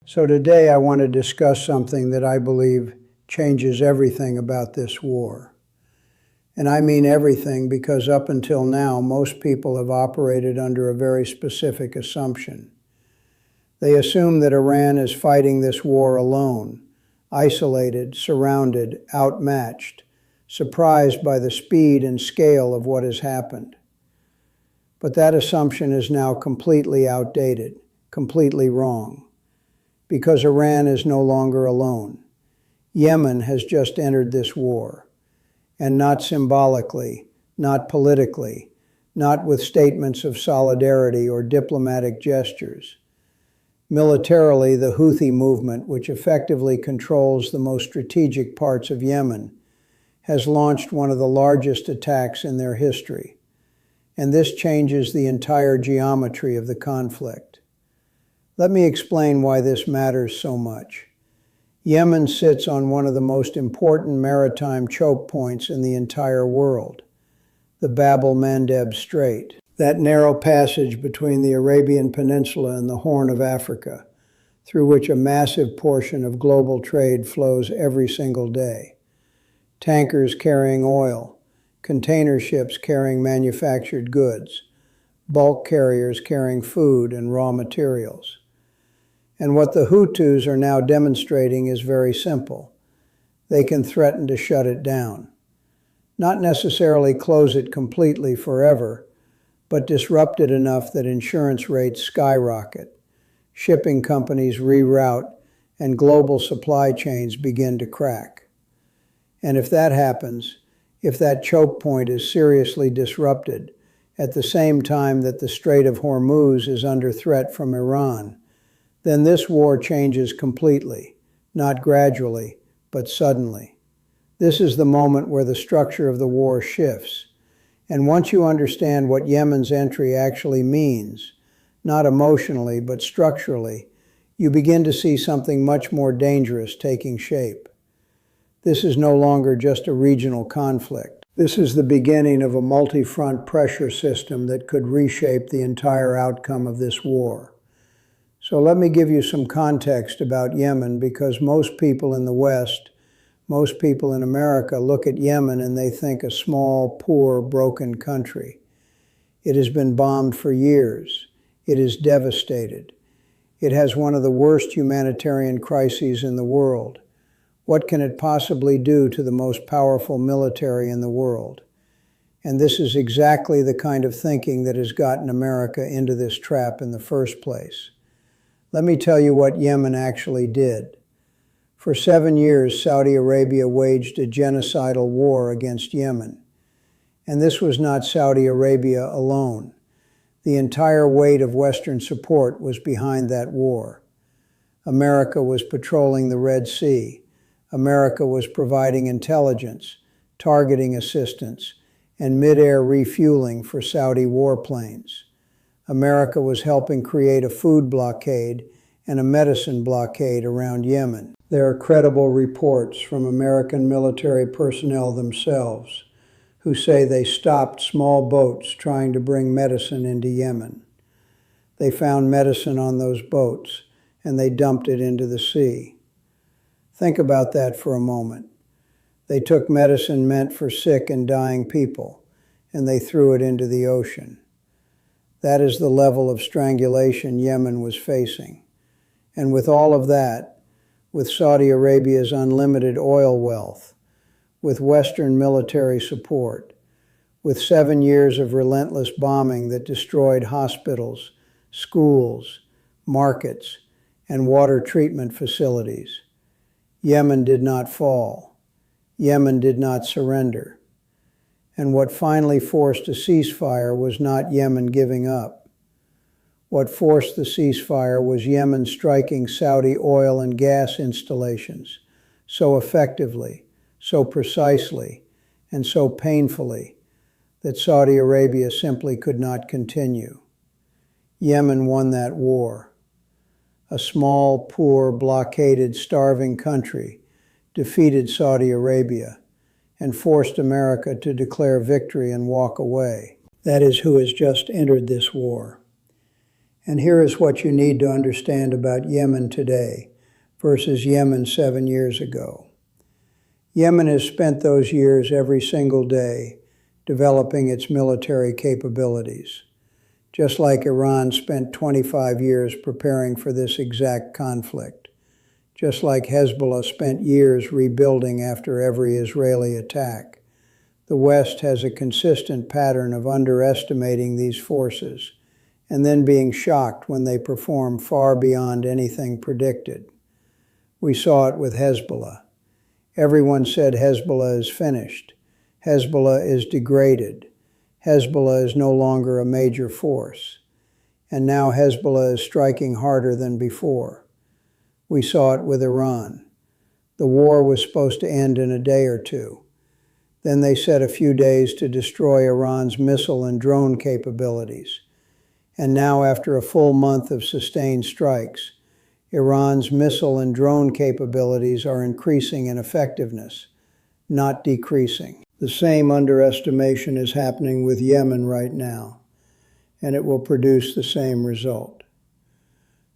So today I want to discuss something that I believe changes everything about this war. And I mean everything because up until now, most people have operated under a very specific assumption. They assume that Iran is fighting this war alone, isolated, surrounded, outmatched, surprised by the speed and scale of what has happened. But that assumption is now completely outdated, completely wrong, because Iran is no longer alone. Yemen has just entered this war, and not symbolically, not politically, not with statements of solidarity or diplomatic gestures. Militarily, the Houthi movement, which effectively controls the most strategic parts of Yemen, has launched one of the largest attacks in their history, and this changes the entire geometry of the conflict. Let me explain why this matters so much. Yemen sits on one of the most important maritime choke points in the entire world, the Bab el-Mandeb Strait, that narrow passage between the Arabian Peninsula and the Horn of Africa, through which a massive portion of global trade flows every single day. Tankers carrying oil, container ships carrying manufactured goods, bulk carriers carrying food and raw materials. And what the Houthis are now demonstrating is very simple. They can threaten to shut it down. Not necessarily close it completely forever, but disrupt it enough that insurance rates skyrocket, shipping companies reroute, and global supply chains begin to crack. And if that happens, if that choke point is seriously disrupted, at the same time that the Strait of Hormuz is under threat from Iran, then this war changes completely, not gradually, but suddenly. This is the moment where the structure of the war shifts. And once you understand what Yemen's entry actually means, not emotionally, but structurally, you begin to see something much more dangerous taking shape. This is no longer just a regional conflict. This is the beginning of a multi-front pressure system that could reshape the entire outcome of this war. So let me give you some context about Yemen, because most people in the West, most people in America look at Yemen and they think a small, poor, broken country. It has been bombed for years. It is devastated. It has one of the worst humanitarian crises in the world. What can it possibly do to the most powerful military in the world? And this is exactly the kind of thinking that has gotten America into this trap in the first place. Let me tell you what Yemen actually did. For 7 years, Saudi Arabia waged a genocidal war against Yemen. And this was not Saudi Arabia alone. The entire weight of Western support was behind that war. America was patrolling the Red Sea. America was providing intelligence, targeting assistance, and mid-air refueling for Saudi warplanes. America was helping create a food blockade and a medicine blockade around Yemen. There are credible reports from American military personnel themselves who say they stopped small boats trying to bring medicine into Yemen. They found medicine on those boats and they dumped it into the sea. Think about that for a moment. They took medicine meant for sick and dying people and they threw it into the ocean. That is the level of strangulation Yemen was facing. And with all of that, with Saudi Arabia's unlimited oil wealth, with Western military support, with 7 years of relentless bombing that destroyed hospitals, schools, markets, and water treatment facilities, Yemen did not fall. Yemen did not surrender. And what finally forced a ceasefire was not Yemen giving up. What forced the ceasefire was Yemen striking Saudi oil and gas installations so effectively, so precisely, and so painfully that Saudi Arabia simply could not continue. Yemen won that war. A small, poor, blockaded, starving country defeated Saudi Arabia and forced America to declare victory and walk away. That is who has just entered this war. And here is what you need to understand about Yemen today versus Yemen 7 years ago. Yemen has spent those years every single day developing its military capabilities, just like Iran spent 25 years preparing for this exact conflict, just like Hezbollah spent years rebuilding after every Israeli attack. The West has a consistent pattern of underestimating these forces and then being shocked when they perform far beyond anything predicted. We saw it with Hezbollah. Everyone said Hezbollah is finished. Hezbollah is degraded. Hezbollah is no longer a major force. And now Hezbollah is striking harder than before. We saw it with Iran. The war was supposed to end in a day or two. Then they said a few days to destroy Iran's missile and drone capabilities. And now, after a full month of sustained strikes, Iran's missile and drone capabilities are increasing in effectiveness, not decreasing. The same underestimation is happening with Yemen right now, and it will produce the same result.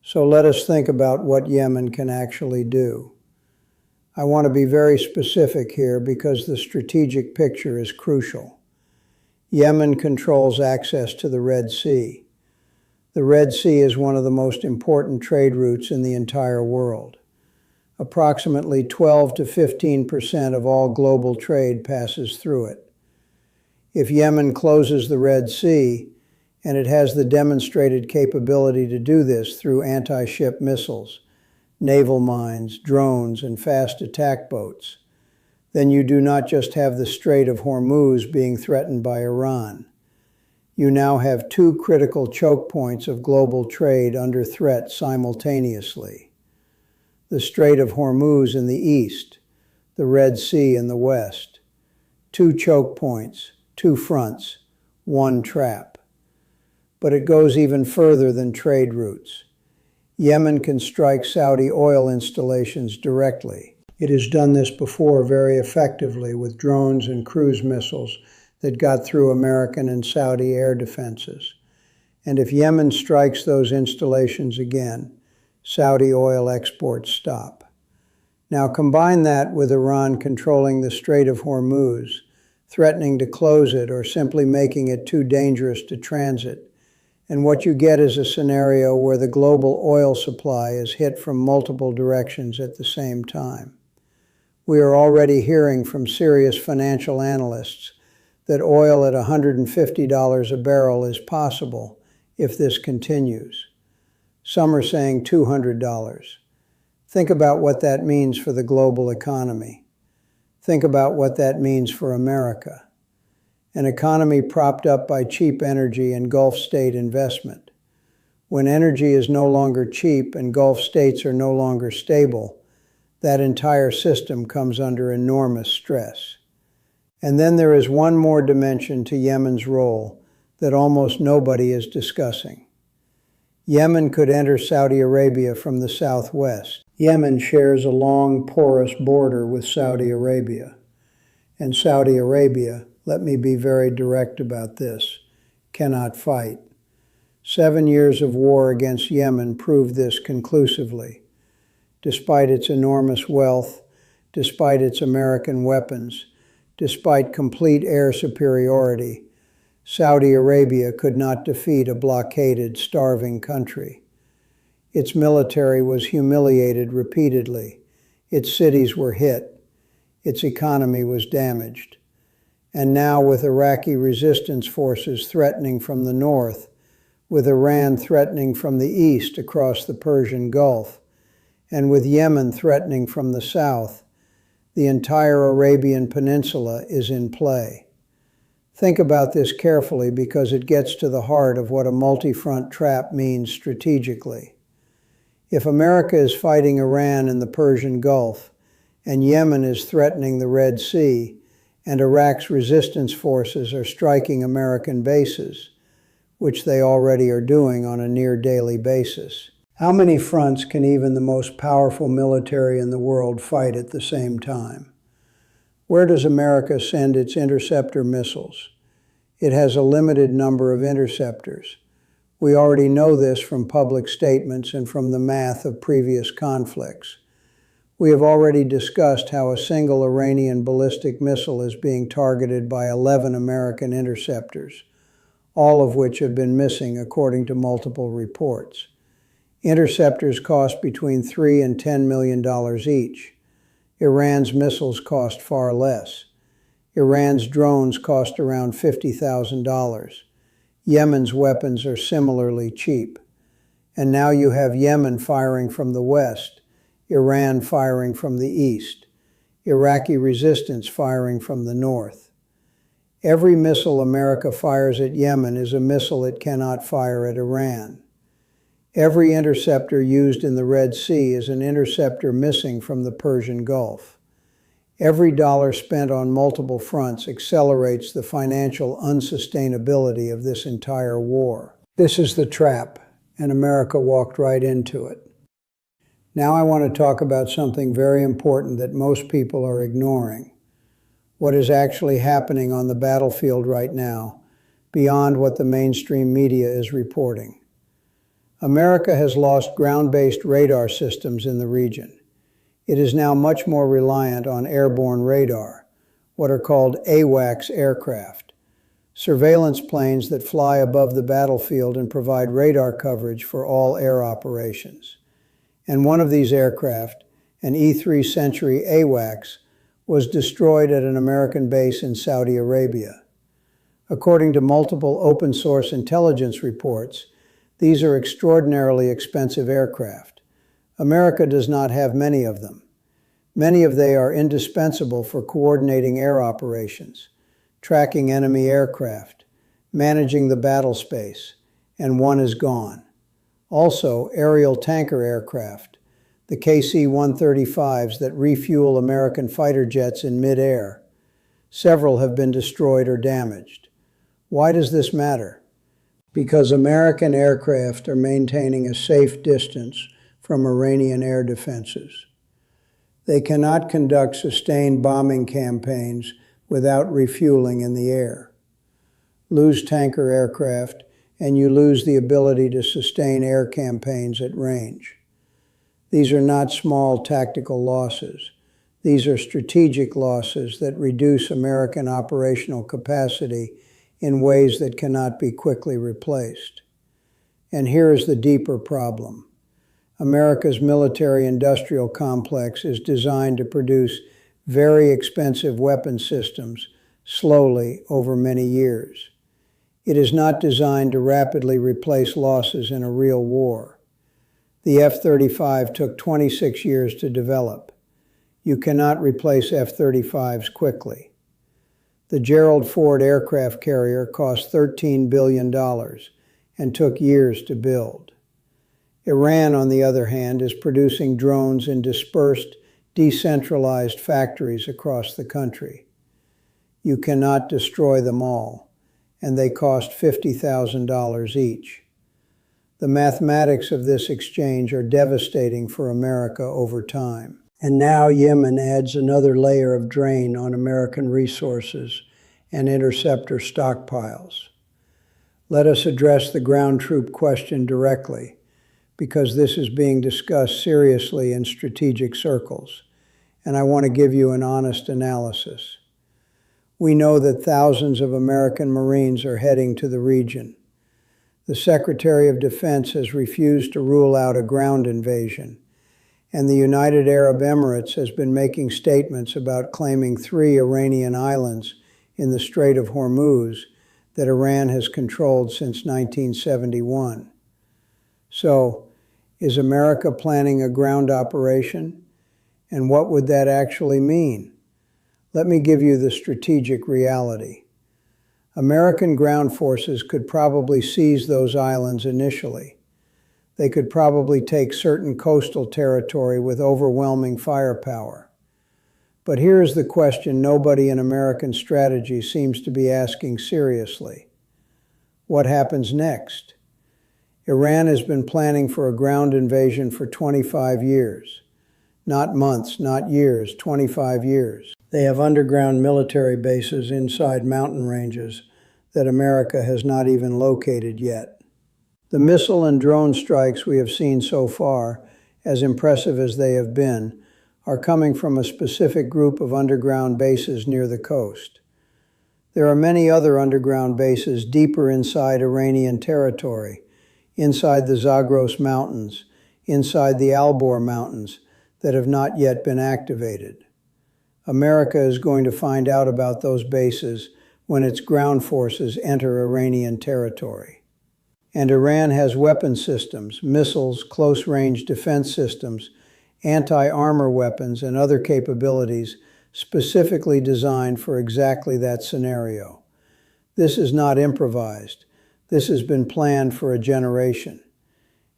So let us think about what Yemen can actually do. I want to be very specific here because the strategic picture is crucial. Yemen controls access to the Red Sea. The Red Sea is one of the most important trade routes in the entire world. Approximately 12 to 15% of all global trade passes through it. If Yemen closes the Red Sea, and it has the demonstrated capability to do this through anti-ship missiles, naval mines, drones, and fast attack boats, then you do not just have the Strait of Hormuz being threatened by Iran. You now have two critical choke points of global trade under threat simultaneously. The Strait of Hormuz in the east, the Red Sea in the west. Two choke points, two fronts, one trap. But it goes even further than trade routes. Yemen can strike Saudi oil installations directly. It has done this before very effectively with drones and cruise missiles that got through American and Saudi air defenses. And if Yemen strikes those installations again, Saudi oil exports stop. Now combine that with Iran controlling the Strait of Hormuz, threatening to close it or simply making it too dangerous to transit, and what you get is a scenario where the global oil supply is hit from multiple directions at the same time. We are already hearing from serious financial analysts that oil at $150 a barrel is possible if this continues. Some are saying $200. Think about what that means for the global economy. Think about what that means for America. An economy propped up by cheap energy and Gulf state investment. When energy is no longer cheap and Gulf states are no longer stable, that entire system comes under enormous stress. And then there is one more dimension to Yemen's role that almost nobody is discussing. Yemen could enter Saudi Arabia from the southwest. Yemen shares a long, porous border with Saudi Arabia. And Saudi Arabia, let me be very direct about this, cannot fight. 7 years of war against Yemen proved this conclusively. Despite its enormous wealth, despite its American weapons, despite complete air superiority, Saudi Arabia could not defeat a blockaded, starving country. Its military was humiliated repeatedly. Its cities were hit. Its economy was damaged. And now, with Iraqi resistance forces threatening from the north, with Iran threatening from the east across the Persian Gulf, and with Yemen threatening from the south, the entire Arabian Peninsula is in play. Think about this carefully because it gets to the heart of what a multi-front trap means strategically. If America is fighting Iran in the Persian Gulf, and Yemen is threatening the Red Sea, and Iraq's resistance forces are striking American bases, which they already are doing on a near daily basis, how many fronts can even the most powerful military in the world fight at the same time? Where does America send its interceptor missiles? It has a limited number of interceptors. We already know this from public statements and from the math of previous conflicts. We have already discussed how a single Iranian ballistic missile is being targeted by 11 American interceptors, all of which have been missing according to multiple reports. Interceptors cost between $3 and $10 million each. Iran's missiles cost far less. Iran's drones cost around $50,000. Yemen's weapons are similarly cheap. And now you have Yemen firing from the west, Iran firing from the east, Iraqi resistance firing from the north. Every missile America fires at Yemen is a missile it cannot fire at Iran. Every interceptor used in the Red Sea is an interceptor missing from the Persian Gulf. Every dollar spent on multiple fronts accelerates the financial unsustainability of this entire war. This is the trap, and America walked right into it. Now I want to talk about something very important that most people are ignoring. What is actually happening on the battlefield right now, beyond what the mainstream media is reporting. America has lost ground-based radar systems in the region. It is now much more reliant on airborne radar, what are called AWACS aircraft, surveillance planes that fly above the battlefield and provide radar coverage for all air operations. And one of these aircraft, an E-3 Century AWACS, was destroyed at an American base in Saudi Arabia. According to multiple open-source intelligence reports, these are extraordinarily expensive aircraft. America does not have many of them. Many of they are indispensable for coordinating air operations, tracking enemy aircraft, managing the battle space, and one is gone. Also, aerial tanker aircraft, the KC-135s that refuel American fighter jets in mid-air. Several have been destroyed or damaged. Why does this matter? Because American aircraft are maintaining a safe distance from Iranian air defenses. They cannot conduct sustained bombing campaigns without refueling in the air. Lose tanker aircraft, and you lose the ability to sustain air campaigns at range. These are not small tactical losses. These are strategic losses that reduce American operational capacity in ways that cannot be quickly replaced. And here is the deeper problem. America's military-industrial complex is designed to produce very expensive weapon systems slowly over many years. It is not designed to rapidly replace losses in a real war. The F-35 took 26 years to develop. You cannot replace F-35s quickly. The Gerald Ford aircraft carrier cost $13 billion and took years to build. Iran, on the other hand, is producing drones in dispersed, decentralized factories across the country. You cannot destroy them all, and they cost $50,000 each. The mathematics of this exchange are devastating for America over time. And now Yemen adds another layer of drain on American resources and interceptor stockpiles. Let us address the ground troop question directly, because this is being discussed seriously in strategic circles, and I want to give you an honest analysis. We know that thousands of American Marines are heading to the region. The Secretary of Defense has refused to rule out a ground invasion, and the United Arab Emirates has been making statements about claiming 3 Iranian islands in the Strait of Hormuz that Iran has controlled since 1971. So, is America planning a ground operation? And what would that actually mean? Let me give you the strategic reality. American ground forces could probably seize those islands initially. They could probably take certain coastal territory with overwhelming firepower. But here is the question nobody in American strategy seems to be asking seriously. What happens next? Iran has been planning for a ground invasion for 25 years. Not months, not years, 25 years. They have underground military bases inside mountain ranges that America has not even located yet. The missile and drone strikes we have seen so far, as impressive as they have been, are coming from a specific group of underground bases near the coast. There are many other underground bases deeper inside Iranian territory, inside the Zagros Mountains, inside the Alborz Mountains, that have not yet been activated. America is going to find out about those bases when its ground forces enter Iranian territory. And Iran has weapon systems, missiles, close-range defense systems, anti-armor weapons, and other capabilities specifically designed for exactly that scenario. This is not improvised. This has been planned for a generation.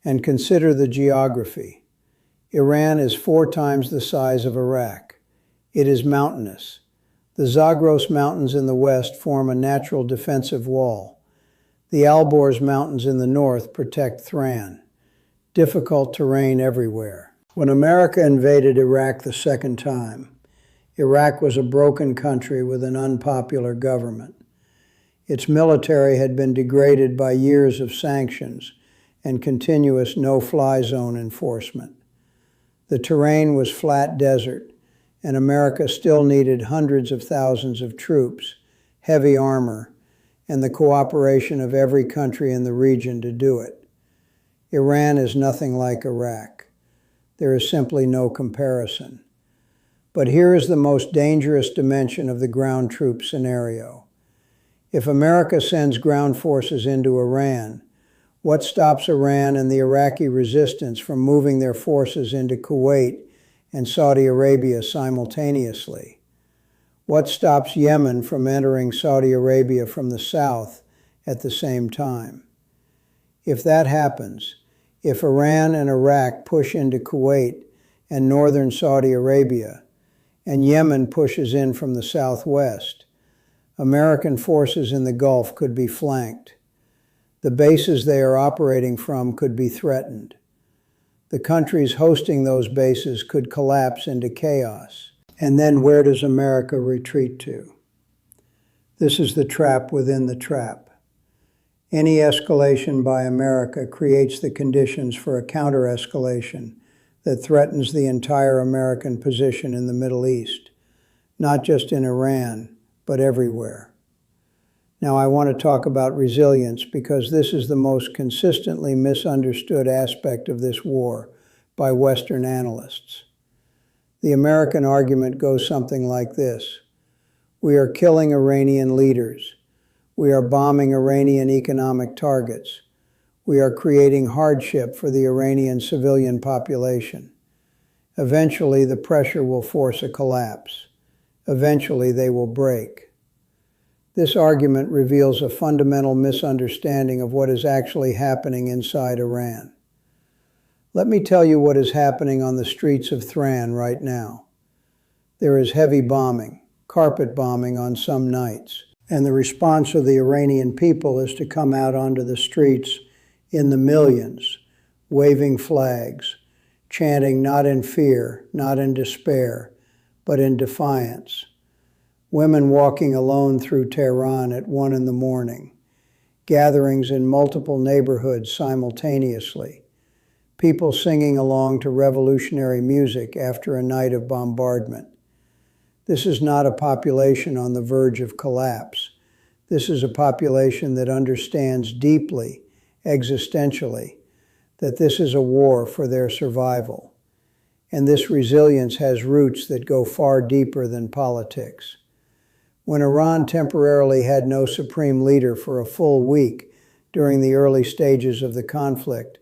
And consider the geography. Iran is 4 times the size of Iraq. It is mountainous. The Zagros Mountains in the west form a natural defensive wall. The Alborz Mountains in the north protect Thran. Difficult terrain everywhere. When America invaded Iraq the second time, Iraq was a broken country with an unpopular government. Its military had been degraded by years of sanctions and continuous no-fly zone enforcement. The terrain was flat desert, and America still needed hundreds of thousands of troops, heavy armor, and the cooperation of every country in the region to do it. Iran is nothing like Iraq. There is simply no comparison. But here is the most dangerous dimension of the ground troop scenario. If America sends ground forces into Iran, what stops Iran and the Iraqi resistance from moving their forces into Kuwait and Saudi Arabia simultaneously? What stops Yemen from entering Saudi Arabia from the south at the same time? If that happens, if Iran and Iraq push into Kuwait and northern Saudi Arabia, and Yemen pushes in from the southwest, American forces in the Gulf could be flanked. The bases they are operating from could be threatened. The countries hosting those bases could collapse into chaos. And then where does America retreat to? This is the trap within the trap. Any escalation by America creates the conditions for a counter-escalation that threatens the entire American position in the Middle East, not just in Iran, but everywhere. Now, I want to talk about resilience because this is the most consistently misunderstood aspect of this war by Western analysts. The American argument goes something like this: we are killing Iranian leaders. We are bombing Iranian economic targets. We are creating hardship for the Iranian civilian population. Eventually, the pressure will force a collapse. Eventually, they will break. This argument reveals a fundamental misunderstanding of what is actually happening inside Iran. Let me tell you what is happening on the streets of Thran right now. There is heavy bombing, carpet bombing on some nights, and the response of the Iranian people is to come out onto the streets in the millions, waving flags, chanting not in fear, not in despair, but in defiance. Women walking alone through Tehran at 1 in the morning, gatherings in multiple neighborhoods simultaneously, people singing along to revolutionary music after a night of bombardment. This is not a population on the verge of collapse. This is a population that understands deeply, existentially, that this is a war for their survival. And this resilience has roots that go far deeper than politics. When Iran temporarily had no supreme leader for a full week during the early stages of the conflict,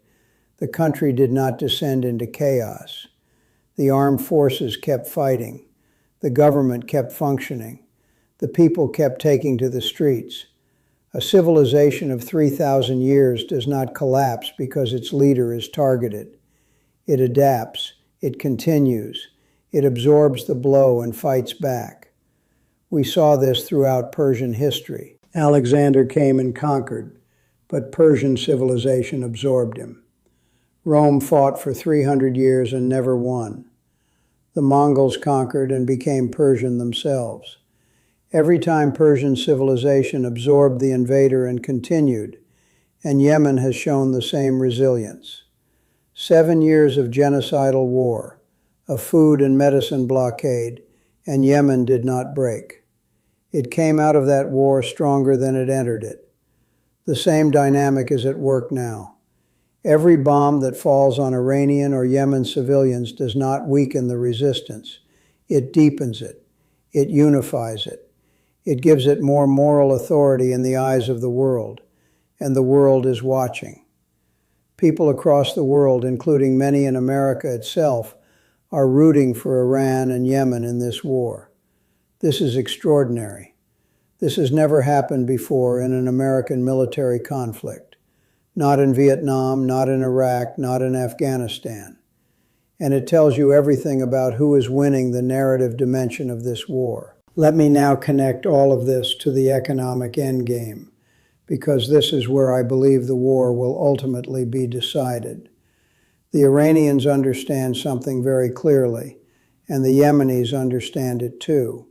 the country did not descend into chaos. The armed forces kept fighting. The government kept functioning. The people kept taking to the streets. A civilization of 3,000 years does not collapse because its leader is targeted. It adapts. It continues. It absorbs the blow and fights back. We saw this throughout Persian history. Alexander came and conquered, but Persian civilization absorbed him. Rome fought for 300 years and never won. The Mongols conquered and became Persian themselves. Every time Persian civilization absorbed the invader and continued, and Yemen has shown the same resilience. 7 years of genocidal war, a food and medicine blockade, and Yemen did not break. It came out of that war stronger than it entered it. The same dynamic is at work now. Every bomb that falls on Iranian or Yemen civilians does not weaken the resistance. It deepens it. It unifies it. It gives it more moral authority in the eyes of the world, and the world is watching. People across the world, including many in America itself, are rooting for Iran and Yemen in this war. This is extraordinary. This has never happened before in an American military conflict. Not in Vietnam, not in Iraq, not in Afghanistan. And it tells you everything about who is winning the narrative dimension of this war. Let me now connect all of this to the economic endgame, because this is where I believe the war will ultimately be decided. The Iranians understand something very clearly, and the Yemenis understand it too.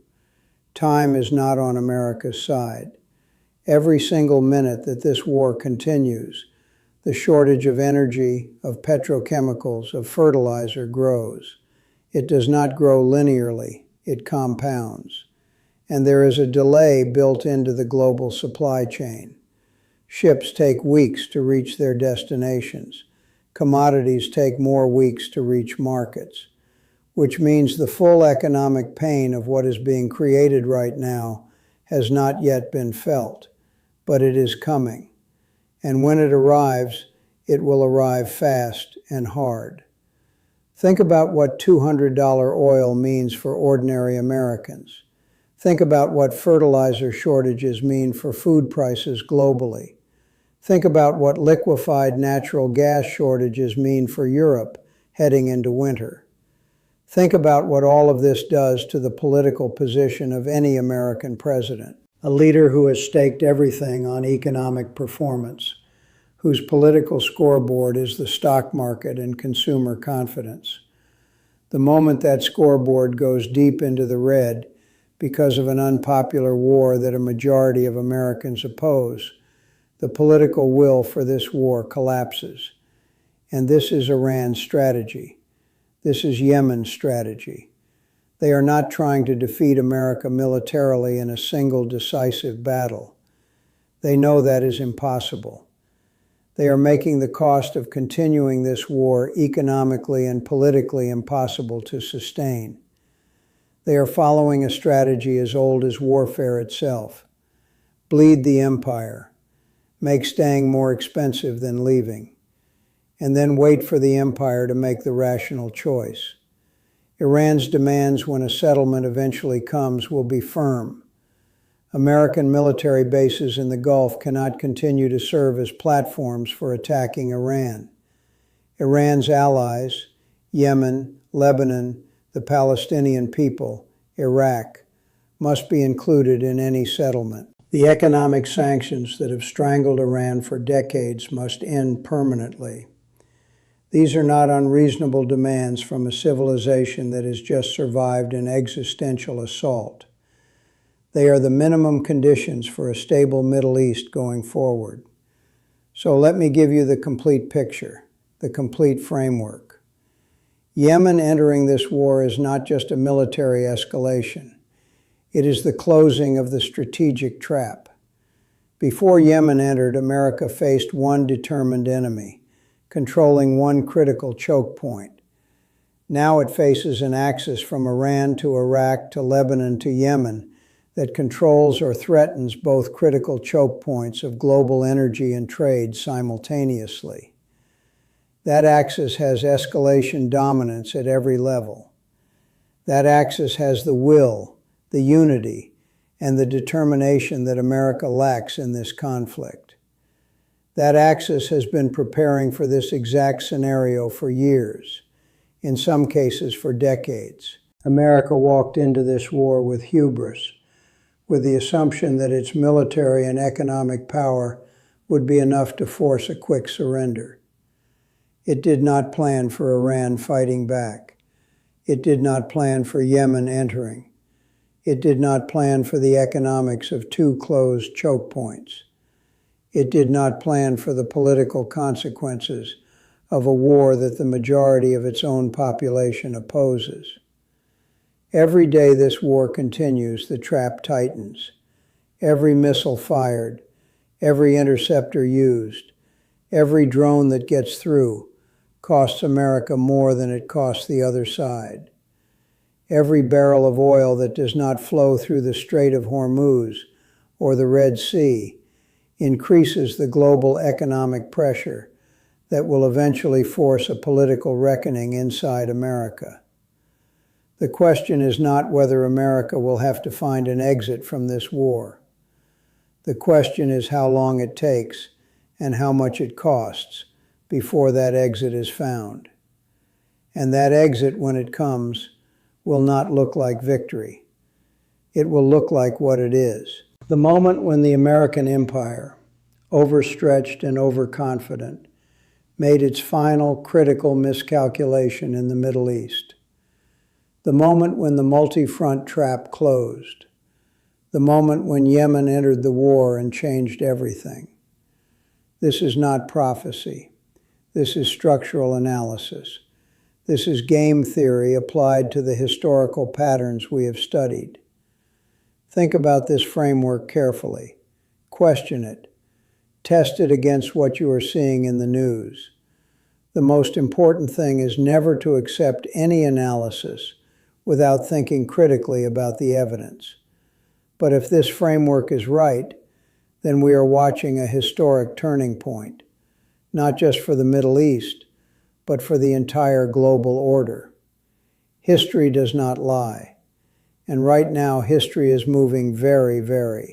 Time is not on America's side. Every single minute that this war continues, the shortage of energy, of petrochemicals, of fertilizer grows. It does not grow linearly, it compounds. And there is a delay built into the global supply chain. Ships take weeks to reach their destinations. Commodities take more weeks to reach markets, which means the full economic pain of what is being created right now has not yet been felt, but it is coming. And when it arrives, it will arrive fast and hard. Think about what $200 oil means for ordinary Americans. Think about what fertilizer shortages mean for food prices globally. Think about what liquefied natural gas shortages mean for Europe heading into winter. Think about what all of this does to the political position of any American president, a leader who has staked everything on economic performance, whose political scoreboard is the stock market and consumer confidence. The moment that scoreboard goes deep into the red because of an unpopular war that a majority of Americans oppose, the political will for this war collapses. And this is Iran's strategy. This is Yemen's strategy. They are not trying to defeat America militarily in a single decisive battle. They know that is impossible. They are making the cost of continuing this war economically and politically impossible to sustain. They are following a strategy as old as warfare itself. Bleed the empire, make staying more expensive than leaving, and then wait for the empire to make the rational choice. Iran's demands when a settlement eventually comes will be firm. American military bases in the Gulf cannot continue to serve as platforms for attacking Iran. Iran's allies, Yemen, Lebanon, the Palestinian people, Iraq, must be included in any settlement. The economic sanctions that have strangled Iran for decades must end permanently. These are not unreasonable demands from a civilization that has just survived an existential assault. They are the minimum conditions for a stable Middle East going forward. So let me give you the complete picture, the complete framework. Yemen entering this war is not just a military escalation. It is the closing of the strategic trap. Before Yemen entered, America faced one determined enemy, controlling one critical choke point. Now it faces an axis from Iran to Iraq to Lebanon to Yemen that controls or threatens both critical choke points of global energy and trade simultaneously. That axis has escalation dominance at every level. That axis has the will, the unity, and the determination that America lacks in this conflict. That axis has been preparing for this exact scenario for years, in some cases for decades. America walked into this war with hubris, with the assumption that its military and economic power would be enough to force a quick surrender. It did not plan for Iran fighting back. It did not plan for Yemen entering. It did not plan for the economics of two closed choke points. It did not plan for the political consequences of a war that the majority of its own population opposes. Every day this war continues, the trap tightens. Every missile fired, every interceptor used, every drone that gets through costs America more than it costs the other side. Every barrel of oil that does not flow through the Strait of Hormuz or the Red Sea increases the global economic pressure that will eventually force a political reckoning inside America. The question is not whether America will have to find an exit from this war. The question is how long it takes and how much it costs before that exit is found. And that exit, when it comes, will not look like victory. It will look like what it is. The moment when the American empire, overstretched and overconfident, made its final critical miscalculation in the Middle East. The moment when the multi-front trap closed. The moment when Yemen entered the war and changed everything. This is not prophecy. This is structural analysis. This is game theory applied to the historical patterns we have studied. Think about this framework carefully. Question it. Test it against what you are seeing in the news. The most important thing is never to accept any analysis without thinking critically about the evidence. But if this framework is right, then we are watching a historic turning point, not just for the Middle East, but for the entire global order. History does not lie. And right now, history is moving very, very